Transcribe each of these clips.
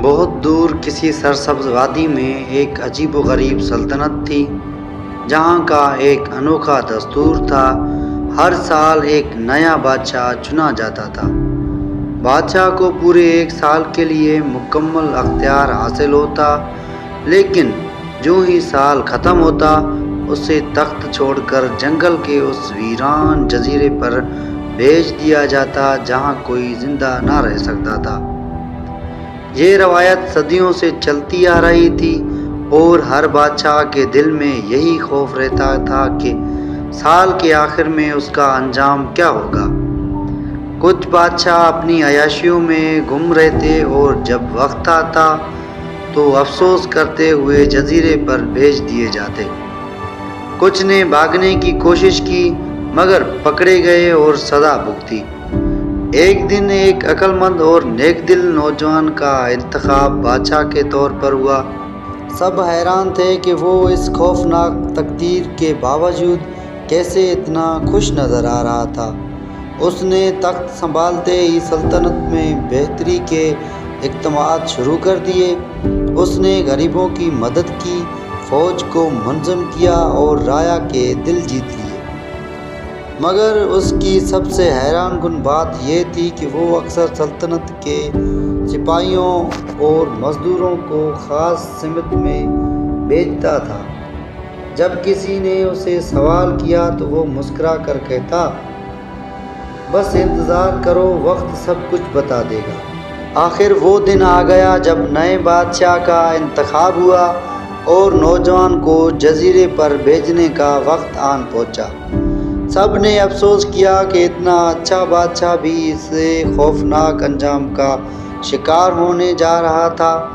بہت دور کسی سرسبز وادی میں ایک عجیب و غریب سلطنت تھی، جہاں کا ایک انوکھا دستور تھا۔ ہر سال ایک نیا بادشاہ چنا جاتا تھا۔ بادشاہ کو پورے ایک سال کے لیے مکمل اختیار حاصل ہوتا، لیکن جو ہی سال ختم ہوتا اسے تخت چھوڑ کر جنگل کے اس ویران جزیرے پر بھیج دیا جاتا جہاں کوئی زندہ نہ رہ سکتا تھا۔ یہ روایت صدیوں سے چلتی آ رہی تھی اور ہر بادشاہ کے دل میں یہی خوف رہتا تھا کہ سال کے آخر میں اس کا انجام کیا ہوگا۔ کچھ بادشاہ اپنی عیاشیوں میں گم رہتے اور جب وقت آتا تو افسوس کرتے ہوئے جزیرے پر بھیج دیے جاتے۔ کچھ نے بھاگنے کی کوشش کی مگر پکڑے گئے اور سزا بھگتی۔ ایک دن ایک عقل مند اور نیک دل نوجوان کا انتخاب بادشاہ کے طور پر ہوا۔ سب حیران تھے کہ وہ اس خوفناک تقدیر کے باوجود کیسے اتنا خوش نظر آ رہا تھا۔ اس نے تخت سنبھالتے ہی سلطنت میں بہتری کے اقدامات شروع کر دیے۔ اس نے غریبوں کی مدد کی، فوج کو منظم کیا اور رایا کے دل جیت لیے۔ مگر اس کی سب سے حیران کن بات یہ تھی کہ وہ اکثر سلطنت کے سپاہیوں اور مزدوروں کو خاص سمت میں بھیجتا تھا۔ جب کسی نے اسے سوال کیا تو وہ مسکرا کر کہتا، بس انتظار کرو، وقت سب کچھ بتا دے گا۔ آخر وہ دن آ گیا جب نئے بادشاہ کا انتخاب ہوا اور نوجوان کو جزیرے پر بھیجنے کا وقت آن پہنچا۔ سب نے افسوس کیا کہ اتنا اچھا بادشاہ بھی اس خوفناک انجام کا شکار ہونے جا رہا تھا۔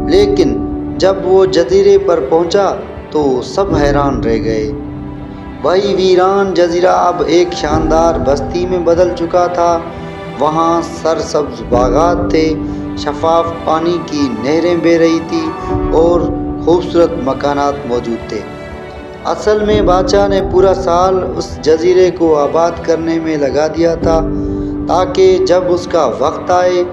لیکن جب وہ جزیرے پر پہنچا تو سب حیران رہ گئے۔ وہی ویران جزیرہ اب ایک شاندار بستی میں بدل چکا تھا۔ وہاں سرسبز باغات تھے، شفاف پانی کی نہریں بہہ رہی تھی اور خوبصورت مکانات موجود تھے۔ اصل میں بادشاہ نے پورا سال اس جزیرے کو آباد کرنے میں لگا دیا تھا تاکہ جب اس کا وقت آئے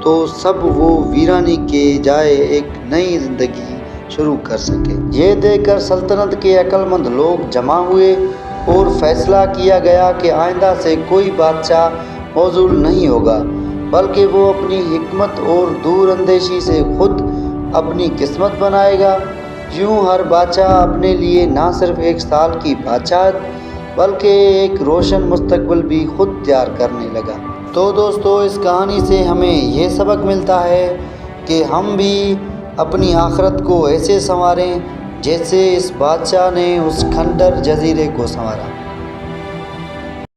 تو سب وہ ویرانی کے جائے ایک نئی زندگی شروع کر سکے۔ یہ دیکھ کر سلطنت کے عقل مند لوگ جمع ہوئے اور فیصلہ کیا گیا کہ آئندہ سے کوئی بادشاہ معزول نہیں ہوگا، بلکہ وہ اپنی حکمت اور دور اندیشی سے خود اپنی قسمت بنائے گا۔ یوں ہر بادشاہ اپنے لیے نہ صرف ایک سال کی بادشاہت بلکہ ایک روشن مستقبل بھی خود تیار کرنے لگا۔ تو دوستو، اس کہانی سے ہمیں یہ سبق ملتا ہے کہ ہم بھی اپنی آخرت کو ایسے سنواریں جیسے اس بادشاہ نے اس کھنڈر جزیرے کو سنوارا۔